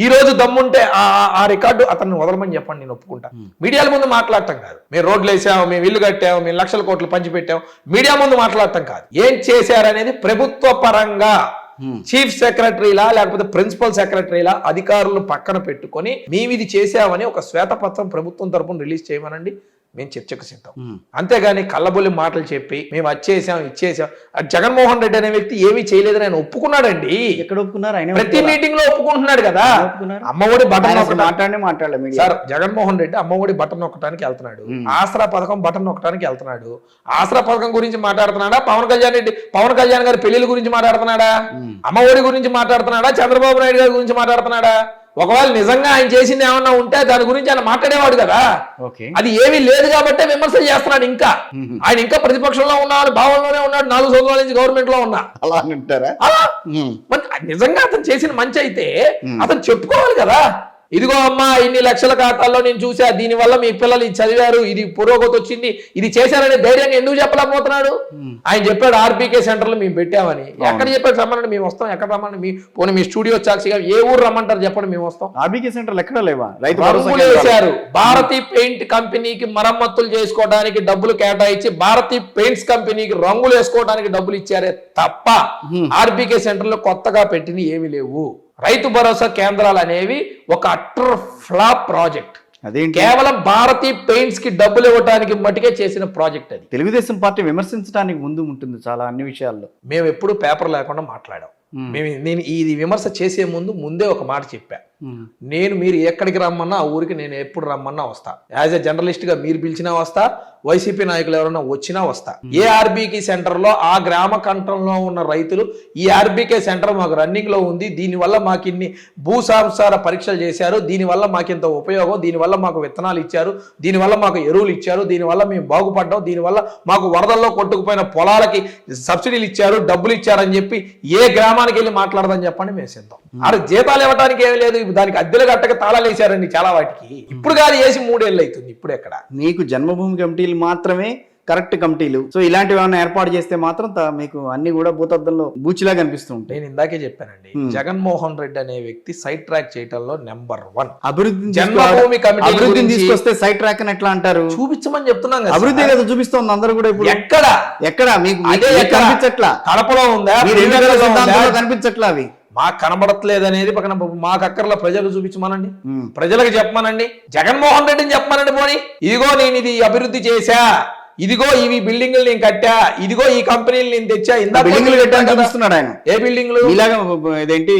ఈ రోజు దమ్ముంటే ఆ రికార్డు అతన్ని వదలమని చెప్పండి, నేను ఒప్పుకుంటా. మీడియాల ముందు మాట్లాడటం కాదు, మేము రోడ్లు వేసాము, మేము ఇల్లు కట్టాము, మేము లక్షల కోట్లు పంచిపెట్టాము, మీడియా ముందు మాట్లాడటం కాదు. ఏం చేశారనేది ప్రభుత్వ పరంగా చీఫ్ సెక్రటరీలా లేకపోతే ప్రిన్సిపల్ సెక్రటరీలా అధికారులు పక్కన పెట్టుకొని మేము ఇది చేసామని ఒక శ్వేతపత్రం ప్రభుత్వం తరపున రిలీజ్ చేయమనండి, మేము చర్చకు సిద్ధం. అంతేగాని కళ్ళబొల్లి మాటలు చెప్పి మేము వచ్చేసాం ఇచ్చేసాం. జగన్మోహన్ రెడ్డి అనే వ్యక్తి ఏమీ చేయలేదని ఆయన ఒప్పుకున్నాడండి. ఎక్కడ ఒప్పుకున్నారు? ఆయన ప్రతి మీటింగ్ లో ఒప్పుకుంటున్నాడు కదా. అమ్మఒడి బటన్ మాట్లాడలేదు సార్. జగన్మోహన్ రెడ్డి అమ్మఒడి బటన్ నొక్కడానికి వెళ్తున్నాడు, ఆసరా పథకం బటన్ నొక్కడానికి వెళ్తున్నాడు. ఆసరా పథకం గురించి మాట్లాడుతున్నాడా? పవన్ కళ్యాణ్ గారి పెళ్లిళ్ళ గురించి మాట్లాడుతున్నాడా? అమ్మఒడి గురించి మాట్లాడుతున్నాడా? చంద్రబాబు నాయుడు గారి గురించి మాట్లాడుతున్నాడా? ఒకవేళ నిజంగా ఆయన చేసింది ఏమన్నా ఉంటే దాని గురించి ఆయన మాట్లాడేవాడు కదా. అది ఏమీ లేదు కాబట్టి విమర్శలు చేస్తున్నాడు. ఇంకా ఆయన ఇంకా ప్రతిపక్షంలో ఉన్నాడు, భావంలోనే ఉన్నాడు, 4 సంవత్సరాల నుంచి గవర్నమెంట్ లో ఉన్నా. అలా అంటారా? నిజంగా అతను చేసిన మంచి అయితే అతను చెప్పుకోవాలి కదా. ఇదిగో అమ్మా, ఇన్ని లక్షల ఖాతాల్లో నేను చూసా, దీనివల్ల మీ పిల్లలు ఇది చదివారు, ఇది పురోగతి వచ్చింది, ఇది చేశారనే ధైర్యాన్ని ఎందుకు చెప్పలేకపోతున్నాడు? ఆయన చెప్పాడు ఆర్బీకే సెంటర్లు మేము పెట్టామని. ఎక్కడ చెప్పాడు? రమ్మనండి మేము వస్తాం. ఎక్కడ రమ్మని? పోనీ మీ స్టూడియో సాక్షిగా ఏ ఊరు రమ్మంటారు చెప్పండి, మేము వస్తాం. ఆర్బీకే సెంటర్లు ఎక్కడ లేవా? రంగులు వేశారు. భారతీ పెయింట్ కంపెనీకి మరమ్మతులు చేసుకోవడానికి డబ్బులు కేటాయించి భారతీ పెయింట్స్ కంపెనీకి రంగులు వేసుకోవడానికి డబ్బులు ఇచ్చారే తప్ప ఆర్బీకే సెంటర్లు కొత్తగా పెట్టినవి ఏమీ లేవు. రైతు భరోసా కేంద్రాలు అనేవి ఒక అట్టర్ ఫ్లాప్ ప్రాజెక్ట్. కేవలం భారతీ పెయింట్స్ కి డబ్బులు ఇవ్వడానికి మటుకే చేసిన ప్రాజెక్ట్ అది. తెలుగుదేశం పార్టీ విమర్శించడానికి ముందు ఉంటుంది చాలా అన్ని విషయాల్లో. మేము ఎప్పుడు పేపర్ లేకుండా మాట్లాడాం. నేను ఇది విమర్శ చేసే ముందే ఒక మాట చెప్పా. మీరు ఎక్కడికి రమ్మన్నా ఆ ఊరికి నేను ఎప్పుడు రమ్మన్నా వస్తా. యాజ్ ఎ జర్నలిస్ట్ గా మీరు పిలిచినా వస్తా, వైసీపీ నాయకులు ఎవరైనా వచ్చినా వస్తా. ఏ ఆర్బీకే సెంటర్ లో ఆ గ్రామ కంఠంలో ఉన్న రైతులు ఈ ఆర్బీకే సెంటర్ మాకు రన్నింగ్ లో ఉంది, దీనివల్ల మాకు ఇన్ని భూసాంసార పరీక్షలు చేశారు, దీనివల్ల మాకు ఇంత ఉపయోగం, దీనివల్ల మాకు విత్తనాలు ఇచ్చారు, దీనివల్ల మాకు ఎరువులు ఇచ్చారు, దీనివల్ల మేము బాగుపడ్డాం, దీనివల్ల మాకు వరదల్లో కొట్టుకుపోయిన పొలాలకి సబ్సిడీలు ఇచ్చారు, డబ్బులు ఇచ్చారని చెప్పి ఏ గ్రామానికి వెళ్ళి మాట్లాడదని చెప్పండి, మేము సిద్ధం. అది జీతాలు ఇవ్వడానికి ఏమీ లేదు, దానికి అద్దెలు కట్టక తాళాలు వేసారండి చాలా వాటికి. ఇప్పుడు కాదు వేసి 3 ఏళ్ళు అవుతుంది. ఇప్పుడు ఎక్కడ మీకు జన్మభూమి కమిటీలు మాత్రమే కరెక్ట్ కమిటీలు. సో ఇలాంటివి ఏమైనా ఏర్పాటు చేస్తే మాత్రం మీకు అన్ని కూడా భూతద్దంలో బూచిలా కనిపిస్తూ ఉంటాయి. నేను ఇందాకే చెప్పానండి, జగన్మోహన్ రెడ్డి అనే వ్యక్తి సైడ్ ట్రాక్ చేయడంలో నెంబర్ 1. జన్మభూమి అభివృద్ధిని తీసుకొస్తే సైడ్ ట్రాక్ అని ఎట్లా అంటారు? చూపించమని చెప్తున్నాం కదా. అభివృద్ధి కదా చూపిస్తోంది అందరూ కూడా. ఇప్పుడు ఎక్కడ మీకు కనిపించట్లా? కడపలో ఉందా? కనిపించట్లా? అవి మాకు కనబడట్లేదు అనేది పక్కన మాకు అక్కర్లో ప్రజలు చూపించమనండి, ప్రజలకు చెప్పమనండి, జగన్మోహన్ రెడ్డిని చెప్పమనండి. పోనీ ఇదిగో నేను ఇది అభివృద్ధి చేశా, ఇదిగో ఇవి బిల్డింగ్లు నేను కట్టా, ఇదిగో ఈ కంపెనీలు నేను తెచ్చా. ఇంత బిల్డింగ్లు కట్టాను చూపిస్తున్నాడు ఆయన. ఏ బిల్డింగ్లు? ఇలాగా ఇదేంటి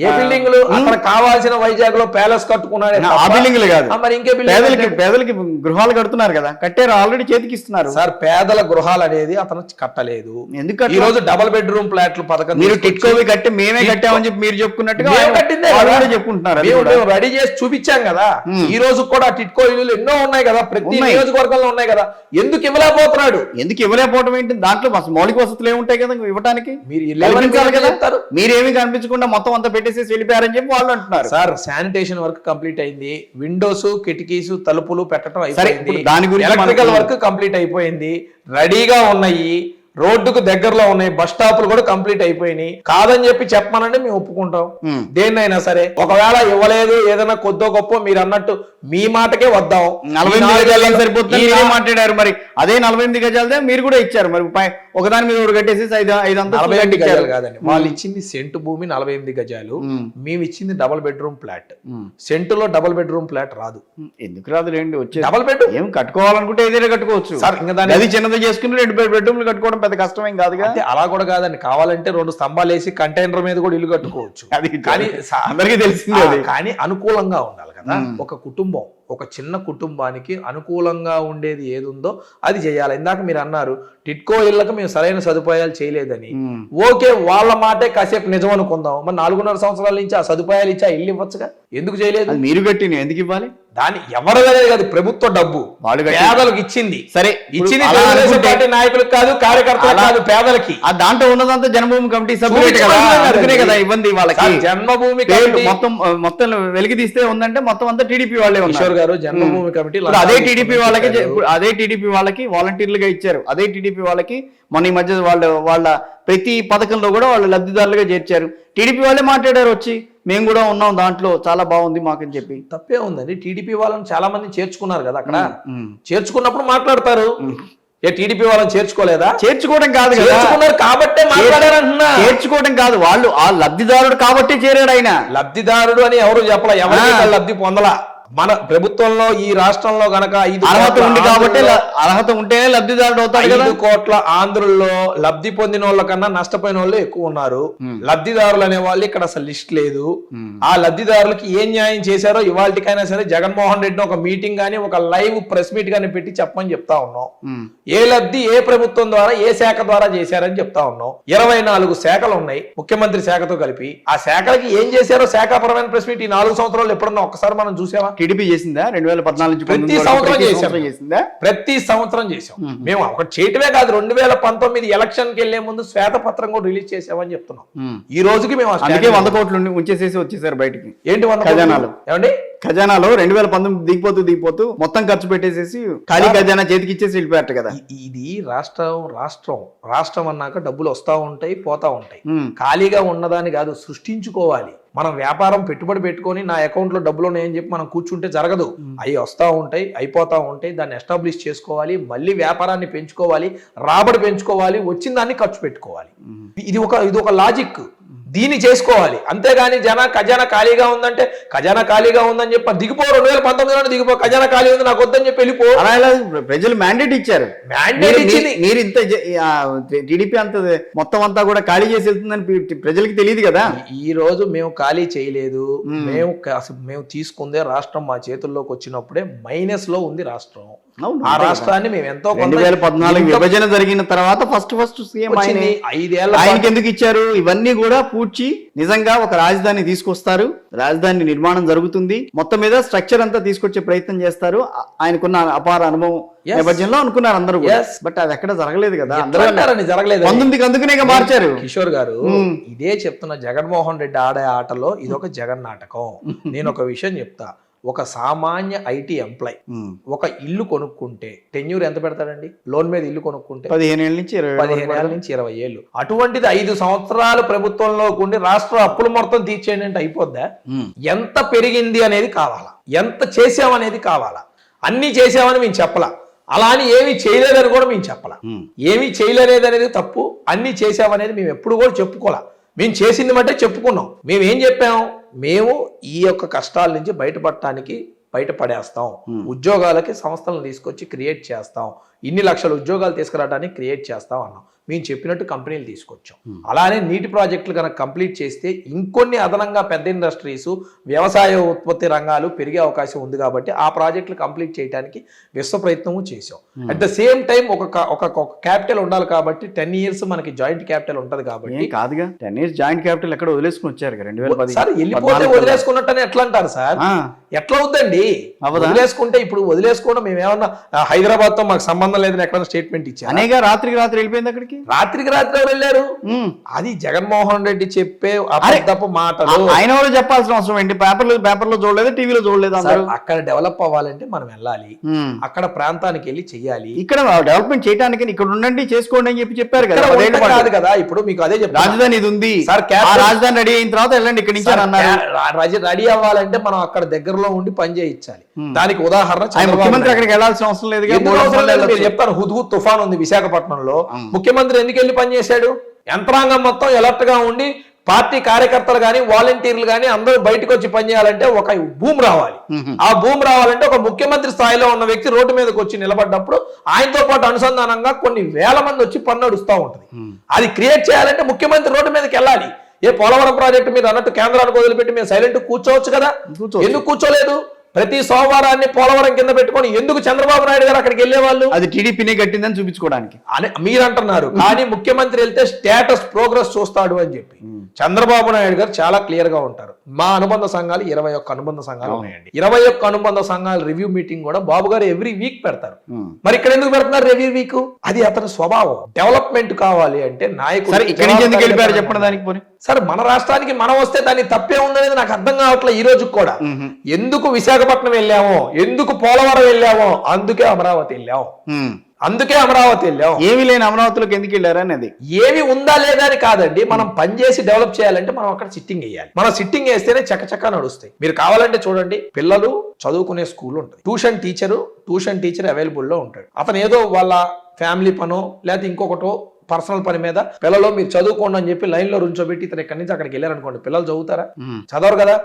ఏ బిల్డింగ్లు? అక్కడ కావాల్సిన వైజాగ్ లో ప్యాలెస్ కట్టుకున్నాడు. ఆ బిల్డింగ్లు కాదు, మరి ఇంకే పేదలకి గృహాలు కడుతున్నారు కదా, కట్టారు, ఆల్రెడీ చేతికి ఇస్తున్నారు. సార్ పేదల గృహాలు అనేది అతను కట్టలేదు. ఎందుకు ఈ రోజు డబుల్ బెడ్రూమ్ ఫ్లాట్లు పథకం మీరు టిట్కోవి కట్టి మేమే కట్టామని చెప్పి మీరు చెప్పుకున్నట్టుగా చెప్పుకుంటున్నారు. మేము రెడీ చేసి చూపించాం కదా. ఈ రోజు కూడా టిట్కో ఇల్లు ఎన్నో ఉన్నాయి కదా, ప్రతి నియోజకవర్గంలో ఉన్నాయి కదా. ఎందుకు ఇవ్వలేకపోతున్నాడు? ఎందుకు ఇవ్వలేకపోవడం ఏంటి? దాంట్లో మౌలిక వసతులు ఏముంటాయి కదా ఇవ్వడానికి? మీరు మీరేమి కనిపించకుండా మొత్తం అంతా పెట్టేసి వెళ్ళిపోయారని చెప్పి వాళ్ళు అంటున్నారు. సార్ శానిటేషన్ వర్క్ కంప్లీట్ అయింది, విండోస్ కిటికీస్ తలుపులు పెట్టడం అయిపోయింది, దాని గురించి ఎలక్ట్రికల్ వర్క్ కంప్లీట్ అయిపోయింది, రెడీగా ఉన్నాయి, రోడ్డుకు దగ్గరలో ఉన్నాయి, బస్ స్టాపులు కూడా కంప్లీట్ అయిపోయినాయి. కాదని చెప్పి చెప్పమనండి, మేము ఒప్పుకుంటాం దేన్నైనా సరే. ఒకవేళ ఇవ్వలేదు ఏదైనా కొద్దో గొప్ప మీరు అన్నట్టు మీ మాటకే వద్దాం. 48 గజాలు సరిపోతుంది మాట్లాడారు. మరి అదే 48 గజాలదే మీరు కూడా ఇచ్చారు. మరి ఒకదాని మీద ఒకటి కట్టేసి 48 గజాలు కాదండి, వాళ్ళు ఇచ్చింది సెంటు భూమి 48 గజాలు, మేము ఇచ్చింది డబుల్ బెడ్రూమ్ ఫ్లాట్. సెంటులో డబుల్ బెడ్రూమ్ ఫ్లాట్ రాదు. ఎందుకు రాదు? రెండు వచ్చే డబుల్ బెడ్ ఏం కట్టుకోవాలనుకుంటే ఏదైనా కట్టుకోవచ్చు సార్. ఇంకా అది చిన్నది చేసుకుని 2 బెడ్రూమ్లు కట్టుకోవడం పెద్ద కష్టమేం కాదు. అలా కూడా కాదండి, కావాలంటే 2 స్తంభాలు వేసి కంటైనర్ మీద కూడా ఇల్లు కట్టుకోవచ్చు. అది కానీ అందరికీ తెలిసింది. కానీ అనుకూలంగా ఉండాలి కదా. ఒక కుటుంబం, ఒక చిన్న కుటుంబానికి అనుకూలంగా ఉండేది ఏది ఉందో అది చేయాలి. ఇందాక మీరు అన్నారు టిట్కో ఇళ్లకు మేము సరైన సదుపాయాలు చేయలేదని. ఓకే, వాళ్ళ మాటే కాసేపు నిజం అనుకుందాం. మరి 4.5 సంవత్సరాల నుంచి ఆ సదుపాయాలు ఇచ్చి ఆ ఇల్లు ఇవ్వచ్చుగా, ఎందుకు చేయలేదు? మీరు కట్టిన ఎందుకు ఇవ్వాలి? దాన్ని ఎవరిదనేది కాదు, ప్రభుత్వ డబ్బు పేదలకు ఇచ్చింది. సరే, ఇచ్చింది తెలుగుదేశం పార్టీ నాయకులకు కాదు, కార్యకర్తలు కాదు, పేదలకి. ఆ దాంట్లో ఉన్నదంతా జన్మభూమి కమిటీ సభ్యులే కదా, ఇబ్బంది వాళ్ళకి. జన్మభూమి మొత్తం వెలికి తీస్తే ఉందంటే మొత్తం అంతా టీడీపీ వాళ్ళే ఉన్నారు. కిషోర్ గారు జన్మభూమి కమిటీ ఇప్పుడు అదే టీడీపీ వాళ్ళకి వాలంటీర్లుగా ఇచ్చారు. అదే టీడీపీ వాళ్ళకి మొన్న ఈ మధ్య వాళ్ళ ప్రతి పథకంలో కూడా వాళ్ళు లబ్ధిదారులుగా చేర్చారు. టీడీపీ వాళ్ళే మాట్లాడారు వచ్చి, మేము కూడా ఉన్నాం దాంట్లో, చాలా బాగుంది మాకని చెప్పి. తప్పే ఉందండి, టీడీపీ వాళ్ళని చాలా మంది చేర్చుకున్నారు కదా అక్కడ. చేర్చుకున్నప్పుడు మాట్లాడతారు. టీడీపీ వాళ్ళని చేర్చుకోలేదా? చేర్చుకోవడం కాదు కదా, చేర్చుకున్నారు కాబట్టే మాట్లాడారంటున్నా. చేర్చుకోవడం కాదు, వాళ్ళు ఆ లబ్ధిదారుడు కాబట్టి చేరాడు ఆయన. లబ్ధిదారుడు అని ఎవరు చెప్పలా, ఎవరికి లబ్ధి పొందలా. మన ప్రభుత్వంలో ఈ రాష్ట్రంలో గనక అర్హత ఉంది కాబట్టి, అర్హత ఉంటేనే లబ్ధిదారుడు అవుతాడు కదా. 5 కోట్ల ఆంధ్రుల్లో లబ్ధి పొందిన వాళ్ళ కన్నా నష్టపోయిన వాళ్ళు ఎక్కువ ఉన్నారు. లబ్ధిదారులు అనే వాళ్ళు ఇక్కడ అసలు లిస్ట్ లేదు. ఆ లబ్ధిదారులకి ఏం న్యాయం చేశారో ఇవాళకైనా సరే జగన్మోహన్ రెడ్డిని ఒక మీటింగ్ గానీ ఒక లైవ్ ప్రెస్ మీట్ గానీ పెట్టి చెప్పమని చెప్తా ఉన్నాం. ఏ లబ్ధి ఏ ప్రభుత్వం ద్వారా ఏ శాఖ ద్వారా చేశారని చెప్తా ఉన్నాం. 24 శాఖలు ఉన్నాయి ముఖ్యమంత్రి శాఖతో కలిపి. ఆ శాఖలకి ఏం చేశారో శాఖాపరమైన ప్రెస్ మీట్ ఈ 4 సంవత్సరాలు ఎప్పుడన్నా ఒక్కసారి మనం చూసామా? టీడీపీ చేసిందా? 2014 నుంచి ప్రతి సంవత్సరం చేసాం. మేము ఒకటి చేయటమే కాదు, 2019 ఎలక్షన్ కి వెళ్లే ముందు శ్వేతపత్రం కూడా రిలీజ్ చేసామని చెప్తున్నాం. ఈ రోజుకి మేము 100 కోట్లు ఉంచేసేసి వచ్చేసారు బయటికి. ఏంటి 100 ఖజానాలు? ఏమండి ఖజానాలో 2019 దిగిపోతూ మొత్తం ఖర్చు పెట్టేసేసి ఖాళీ ఖజానా చేతికి ఇచ్చేసి వెళ్ళిపోయారు కదా. ఇది రాష్ట్రం అన్నాక డబ్బులు వస్తా ఉంటాయి పోతా ఉంటాయి. ఖాళీగా ఉన్నదాన్ని కాదు, సృష్టించుకోవాలి. మనం వ్యాపారం పెట్టుబడి పెట్టుకొని నా అకౌంట్ లో డబ్బులు ఉన్నాయని చెప్పి మనం కూర్చుంటే జరగదు. అవి వస్తూ ఉంటాయి, అయిపోతా ఉంటాయి. దాన్ని ఎస్టాబ్లిష్ చేసుకోవాలి, మళ్ళీ వ్యాపారాన్ని పెంచుకోవాలి, రాబడి పెంచుకోవాలి, వచ్చిన దాన్ని ఖర్చు పెట్టుకోవాలి. ఇది ఒక లాజిక్. దీన్ని చేసుకోవాలి. అంతేగాని ఖజానా ఖాళీగా ఉందంటే ఖజానా ఖాళీగా ఉందని చెప్పి దిగిపో, 2019 దిగిపో, ఖజానా ఖాళీ ఉంది నాకు వద్దని చెప్పి వెళ్ళిపో. ప్రజలు మ్యాండేట్ ఇచ్చారు. మీరు ఇంత టీడీపీ అంత మొత్తం అంతా కూడా ఖాళీ చేసి వెళ్తుందని ప్రజలకి తెలియదు కదా. ఈ రోజు మేము ఖాళీ చేయలేదు. మేము తీసుకుందే రాష్ట్రం మా చేతుల్లోకి వచ్చినప్పుడే మైనస్ లో ఉంది రాష్ట్రం. ఆ రాష్ట్రాన్ని మేము ఎంతో 2014 విభజన జరిగిన తర్వాత ఫస్ట్ సీఎం ఆయన. 5 ఏళ్ళ ఆయనకి ఎందుకు ఇచ్చారు? ఇవన్నీ కూడా పూడ్చి నిజంగా ఒక రాజధాని తీసుకొస్తారు, రాజధాని నిర్మాణం జరుగుతుంది, మొత్తం మీద స్ట్రక్చర్ అంతా తీసుకొచ్చే ప్రయత్నం చేస్తారు. ఆయనకున్న అపార అనుభవం నేపథ్యంలో అనుకున్నారు అందరూ. బట్ అది ఎక్కడ జరగలేదు కదా. జరగలేదు. 19కి అందుకునే మార్చారు. కిషోర్ గారు ఇదే చెప్తున్న, జగన్మోహన్ రెడ్డి ఆడే ఆటలో ఇదొక జగన్ నాటకం. నేను ఒక విషయం చెప్తా. ఒక సామాన్య ఐటీ ఎంప్లాయ్ ఒక ఇల్లు కొనుక్కుంటే టెన్యూర్ ఎంత పెడతాడండి? లోన్ మీద ఇల్లు కొనుక్కుంటే 15 ఏళ్ళ నుంచి 20 ఏళ్ళు. అటువంటిది 5 సంవత్సరాలు ప్రభుత్వంలో ఉండి రాష్ట్ర అప్పులు మొత్తం తీర్చేయండి అంటే అయిపోద్దా? ఎంత పెరిగింది అనేది కావాలా, ఎంత చేసామనేది కావాలా. అన్ని చేసామని మేము చెప్పలా, అలా అని ఏమి చేయలేదని కూడా మేము చెప్పలా. ఏమి చేయలేదు అనేది తప్పు, అన్ని చేసామనేది మేము ఎప్పుడు కూడా చెప్పుకోలే. మేము చేసింది బట్టే చెప్పుకున్నాం. మేము ఏం చెప్పాము? మేము ఈ యొక్క కష్టాల నుంచి బయటపడేస్తాం, ఉద్యోగాలకి సంస్థలను తీసుకొచ్చి క్రియేట్ చేస్తాం, ఇన్ని లక్షల ఉద్యోగాలు తీసుకురావడానికి క్రియేట్ చేస్తాం అన్నాం. మేము చెప్పినట్టు కంపెనీలు తీసుకొచ్చాం. అలానే నీటి ప్రాజెక్టులు కనుక కంప్లీట్ చేస్తే ఇంకొన్ని అదనంగా పెద్ద ఇండస్ట్రీస్, వ్యవసాయ ఉత్పత్తి రంగాలు పెరిగే అవకాశం ఉంది. కాబట్టి ఆ ప్రాజెక్టులు కంప్లీట్ చేయడానికి విశ్వ ప్రయత్నము చేసాం. అట్ ద సేమ్ టైం ఒక క్యాపిటల్ ఉండాలి కాబట్టి 10 years మనకి జాయింట్ క్యాపిటల్ ఉంటది కాబట్టి. కాదుగా 10 years జాయింట్ క్యాపిటల్ ఎక్కడ వదిలేసుకుని వచ్చారు 2010. సార్ వెళ్ళిపోతే వదిలేసుకున్నట్టని ఎట్లా అంటారు సార్? ఎట్లా అవుద్దండి? వదిలేసుకుంటే ఇప్పుడు వదిలేసుకోవడం మేమేమన్నా హైదరాబాద్ తో మాకు సంబంధం లేదని ఎక్కడ స్టేట్మెంట్ ఇచ్చారు. అనేగా రాత్రికి రాత్రి వెళ్ళిపోయింది అక్కడికి. రాత్రికి రాత్రి ఎవరు వెళ్ళారు? అది జగన్మోహన్ రెడ్డి చెప్పే అబద్ధపు మాటలు. ఆయన కూడా చెప్పాల్సిన అవసరం ఏంటి? పేపర్లో చూడలేదు, టీవీలో చూడలేదు. అక్కడ డెవలప్ అవ్వాలంటే మనం వెళ్ళాలి, అక్కడ ప్రాంతానికి వెళ్ళి చెయ్యాలి. ఇక్కడ డెవలప్మెంట్ చేయడానికి ఇక్కడ ఉండండి, చేసుకోండి అని చెప్పారు కదా. కాదు కదా, ఇప్పుడు మీకు అదే చెప్పారు. రాజధాని ఇది ఉంది సార్, రాజధాని రెడీ అయిన తర్వాత వెళ్ళండి ఇక్కడ నుంచి అన్నారు. రెడీ అవ్వాలంటే మనం అక్కడ దగ్గరలో ఉండి పని చేయించాలి. దానికి ఉదాహరణ ముఖ్యమంత్రి అక్కడికి వెళ్ళాల్సిన అవసరం లేదు. చెప్తాను, హుద్హుద్ తుఫాన్ ఉంది విశాఖపట్నంలో. ముఖ్యమంత్రి ఎందుకు వెళ్ళి పనిచేశాడు? యంత్రాంగం మొత్తం అలర్ట్ గా ఉండి పార్టీ కార్యకర్తలు గాని వాలంటీర్లు గాని అందరూ బయటకు వచ్చి పనిచేయాలంటే ఒక భూమి రావాలి. ఆ భూమి రావాలంటే ఒక ముఖ్యమంత్రి స్థాయిలో ఉన్న వ్యక్తి రోడ్డు మీదకి వచ్చి నిలబడ్డప్పుడు ఆయనతో పాటు అనుసంధానంగా కొన్ని వేల మంది వచ్చి పన్ను నడుస్తూ ఉంటుంది. అది క్రియేట్ చేయాలంటే ముఖ్యమంత్రి రోడ్డు మీదకి వెళ్ళాలి. పోలవరం ప్రాజెక్టు మీద అన్నట్టు కేంద్రానికి వదిలిపెట్టి మేము సైలెంట్ కూర్చోవచ్చు కదా, ఎందుకు కూర్చోలేదు? ప్రతి సోమవారాన్ని పోలవరం కింద పెట్టుకొని ఎందుకు చంద్రబాబు నాయుడు గారు అక్కడికి వెళ్ళేవాళ్ళు? అది టీడీపీనే కట్టిందని చూపించుకోవడానికి అని మీరు అంటున్నారు, కానీ ముఖ్యమంత్రి వెళ్తే స్టేటస్ ప్రోగ్రెస్ చూస్తాడు అని చెప్పి. చంద్రబాబు నాయుడు గారు చాలా క్లియర్ గా ఉంటారు. మా అనుబంధ సంఘాలు 21 అనుబంధ సంఘాలు ఉన్నాయండి. 21 అనుబంధ సంఘాల రివ్యూ మీటింగ్ కూడా బాబు గారు ఎవ్రీ వీక్ పెడతారు. మరి ఇక్కడ ఎందుకు పెడుతున్నారు రివ్యూ వీక్? అది అతని స్వభావం. డెవలప్మెంట్ కావాలి అంటే నాయకుడు ఇక్కడి నుంచి ఎందుకు వెళ్ళిపోయారు చెప్పండి దానికి పోనీ. సార్, మన రాష్ట్రానికి మనం వస్తే దాన్ని తప్పే ఉందనేది నాకు అర్థం కావట్లేదు ఈ రోజు కూడా. ఎందుకు విశాఖపట్నం వెళ్ళామో, ఎందుకు పోలవరం వెళ్ళామో, అందుకే అమరావతి వెళ్ళాం. ఏమీ లేని అమరావతిలోకి ఎందుకు వెళ్ళారనేది. ఏమి ఉందా లేదా అని కాదండి, మనం పనిచేసి డెవలప్ చేయాలంటే మనం అక్కడ సిట్టింగ్ వేయాలి. మనం సిట్టింగ్ వేస్తేనే చకచకా నడుస్తాయి. మీరు కావాలంటే చూడండి, పిల్లలు చదువుకునే స్కూల్ ఉంటుంది, ట్యూషన్ టీచర్ అవైలబుల్ లో ఉంటాడు. అతను ఏదో వాళ్ళ ఫ్యామిలీ పనో లేకపోతే ఇంకొకటో పర్సనల్ పని మీద పిల్లలు మీరు చదువుకోండి అని చెప్పి లైన్ లో రుంచోబెట్టి ఇతను ఇక్కడి నుంచి అక్కడికి వెళ్ళారనుకోండి, పిల్లలు చదువుతారా? చదవరు కదా.